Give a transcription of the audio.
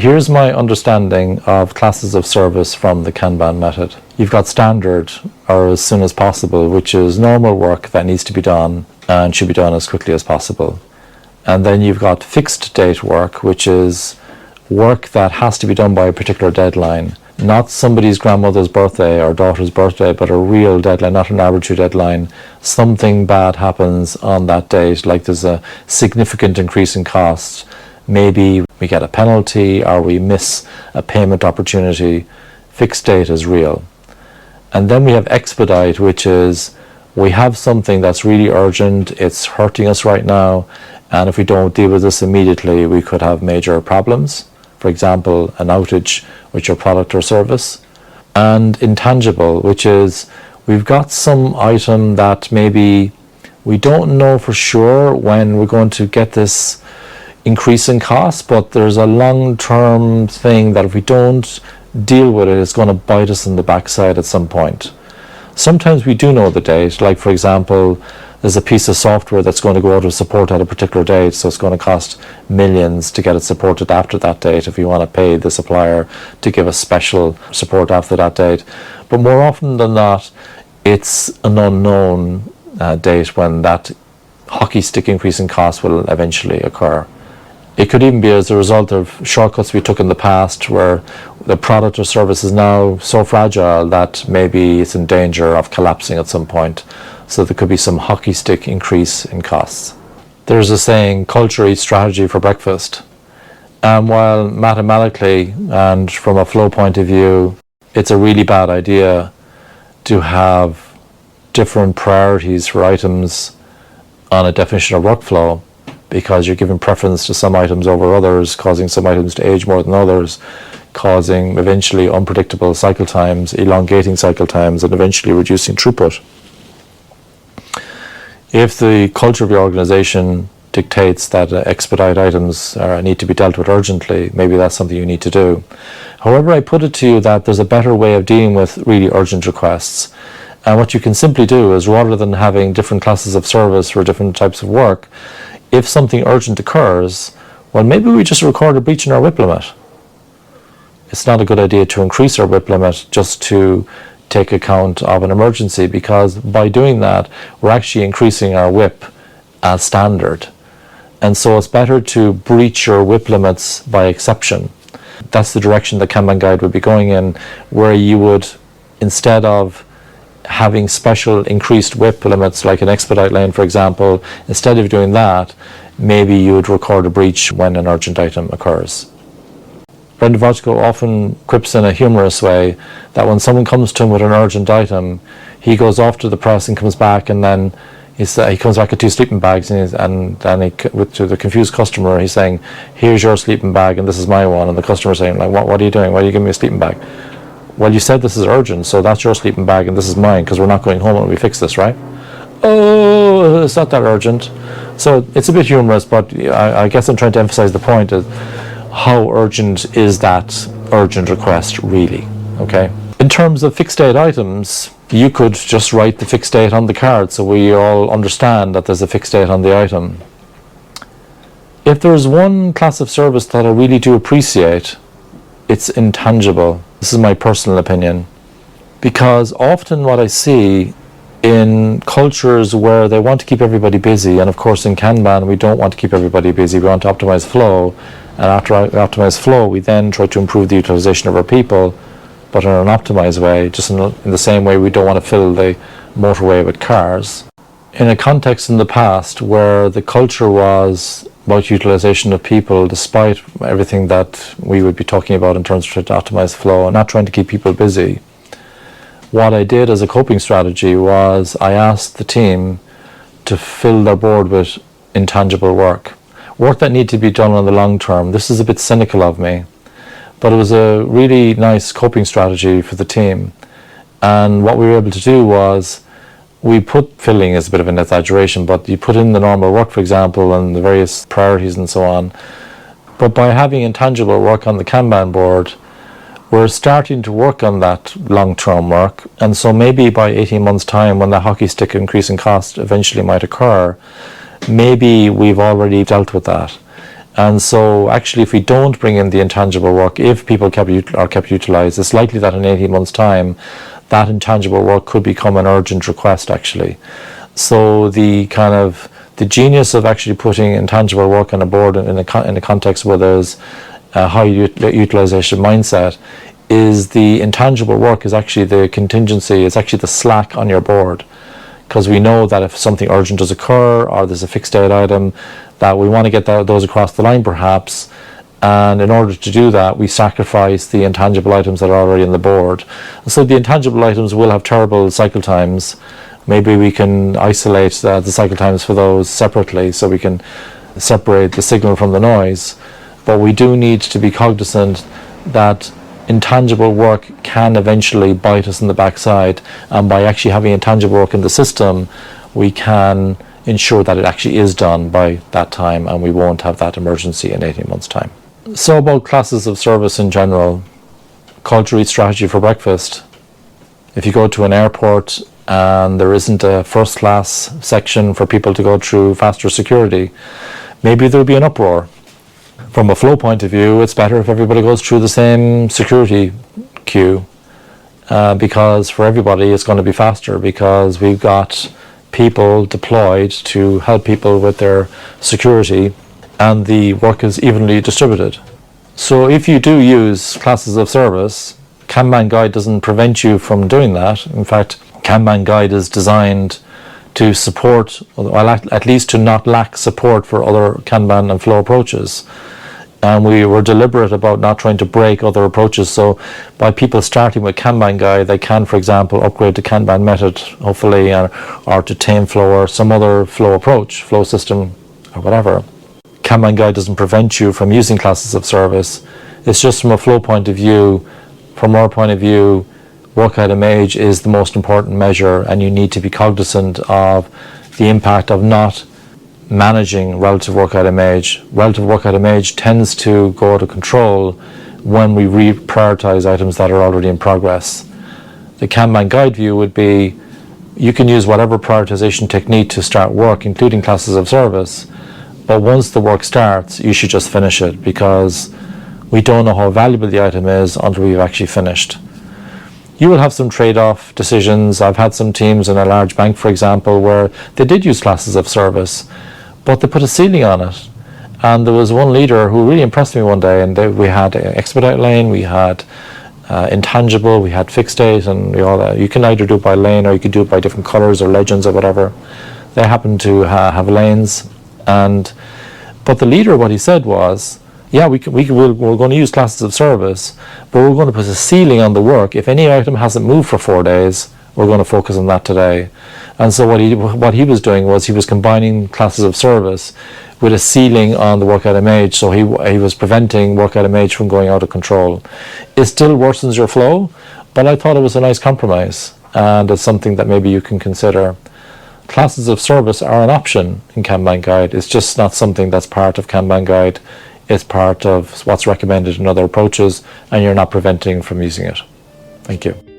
Here's my understanding of classes of service from the Kanban method. You've got standard, or as soon as possible, which is normal work that needs to be done and should be done as quickly as possible. And then you've got fixed date work, which is work that has to be done by a particular deadline. Not somebody's grandmother's birthday or daughter's birthday, but a real deadline, not an arbitrary deadline. Something bad happens on that date, like there's a significant increase in cost. Maybe we get a penalty or we miss a payment opportunity. Fixed date is real. And then we have expedite, which is we have something that's really urgent, it's hurting us right now, and if we don't deal with this immediately, we could have major problems. For example, an outage with your product or service. And intangible, which is we've got some item that maybe we don't know for sure when we're going to get this increase in cost, but there's a long-term thing that if we don't deal with it, it's going to bite us in the backside at some point. Sometimes we do know the date, like for example, there's a piece of software that's going to go out of support at a particular date, so it's going to cost millions to get it supported after that date if you want to pay the supplier to give us special support after that date. But more often than not, it's an unknown date when that hockey stick increase in cost will eventually occur. It could even be as a result of shortcuts we took in the past where the product or service is now so fragile that maybe it's in danger of collapsing at some point. So there could be some hockey stick increase in costs. There's a saying, culture eats strategy for breakfast. And while mathematically and from a flow point of view, it's a really bad idea to have different priorities for items on a definition of workflow, because you're giving preference to some items over others, causing some items to age more than others, causing eventually unpredictable cycle times, elongating cycle times, and eventually reducing throughput. If the culture of your organization dictates that expedite items need to be dealt with urgently, maybe that's something you need to do. However, I put it to you that there's a better way of dealing with really urgent requests. And what you can simply do is, rather than having different classes of service for different types of work, if something urgent occurs, well, maybe we just record a breach in our WIP limit. It's not a good idea to increase our WIP limit just to take account of an emergency, because by doing that, we're actually increasing our WIP as standard. And so it's better to breach your WIP limits by exception. That's the direction the Kanban guide would be going in, where you would, instead of having special increased WIP limits like an expedite lane, for example, instead of doing that, maybe you would record a breach when an urgent item occurs. Brendan Vodsko often quips in a humorous way that when someone comes to him with an urgent item, he goes off to the press and comes back, and then he comes back with 2 sleeping bags, and then to the confused customer, he's saying, "Here's your sleeping bag, and this is my one." And the customer saying, "Like, what are you doing? Why are you giving me a sleeping bag?" "Well, you said this is urgent, so that's your sleeping bag, and this is mine, because we're not going home when we fix this, right?" "Oh, it's not that urgent." So it's a bit humorous, but I guess I'm trying to emphasize the point is, how urgent is that urgent request really, okay? In terms of fixed date items, you could just write the fixed date on the card so we all understand that there's a fixed date on the item. If there's one class of service that I really do appreciate, it's intangible. This is my personal opinion, because often what I see in cultures where they want to keep everybody busy, and of course in Kanban we don't want to keep everybody busy, we want to optimize flow, and after I optimize flow we then try to improve the utilization of our people, but in an optimized way, just in the same way we don't want to fill the motorway with cars. In a context in the past where the culture was about utilization of people, despite everything that we would be talking about in terms of trying to optimize flow and not trying to keep people busy, what I did as a coping strategy was I asked the team to fill their board with intangible work that needed to be done on the long term. This is a bit cynical of me, but it was a really nice coping strategy for the team. And what we were able to do was, we put filling is a bit of an exaggeration, but you put in the normal work, for example, and the various priorities and so on. But by having intangible work on the Kanban board, we're starting to work on that long-term work. And so maybe by 18 months' time, when the hockey stick increase in cost eventually might occur, maybe we've already dealt with that. And so actually, if we don't bring in the intangible work, if people are kept utilized, it's likely that in 18 months' time, that intangible work could become an urgent request, actually. So the genius of actually putting intangible work on a board in a context where there's a high utilization mindset is the intangible work is actually the contingency, it's actually the slack on your board. Because we know that if something urgent does occur or there's a fixed date item, that we want to get those across the line perhaps, and in order to do that we sacrifice the intangible items that are already on the board. So the intangible items will have terrible cycle times. Maybe we can isolate the cycle times for those separately so we can separate the signal from the noise. But we do need to be cognizant that intangible work can eventually bite us in the backside, and by actually having intangible work in the system we can ensure that it actually is done by that time and we won't have that emergency in 18 months' time. So about classes of service in general, culture eats strategy for breakfast. If you go to an airport and there isn't a first class section for people to go through faster security, maybe there'll be an uproar. From a flow point of view, it's better if everybody goes through the same security queue because for everybody it's going to be faster because we've got people deployed to help people with their security and the work is evenly distributed. So if you do use classes of service, Kanban Guide doesn't prevent you from doing that. In fact, Kanban Guide is designed to support, well, at least to not lack support for other Kanban and flow approaches. And we were deliberate about not trying to break other approaches. So by people starting with Kanban Guide, they can, for example, upgrade to Kanban method, hopefully, or to tame flow or some other flow approach, flow system, or whatever. Kanban Guide doesn't prevent you from using classes of service. It's just from a flow point of view, from our point of view, work item age is the most important measure, and you need to be cognizant of the impact of not managing relative work item age. Relative work item age tends to go out of control when we reprioritize items that are already in progress. The Kanban Guide view would be you can use whatever prioritization technique to start work, including classes of service, but once the work starts, you should just finish it because we don't know how valuable the item is until we've actually finished. You will have some trade-off decisions. I've had some teams in a large bank, for example, where they did use classes of service, but they put a ceiling on it. And there was one leader who really impressed me one day, and we had expedite lane, we had intangible, we had fixed date, and all that. You can either do it by lane or you could do it by different colors or legends or whatever. They happened to have lanes, but the leader, what he said was, yeah, we're going to use classes of service, but we're going to put a ceiling on the work. If any item hasn't moved for 4 days, we're going to focus on that today. And so what he was doing was he was combining classes of service with a ceiling on the work item age, so he was preventing work item age from going out of control. It still worsens your flow, but I thought it was a nice compromise, and it's something that maybe you can consider. Classes of service are an option in Kanban Guide. It's just not something that's part of Kanban Guide. It's part of what's recommended in other approaches, and you're not preventing from using it. Thank you.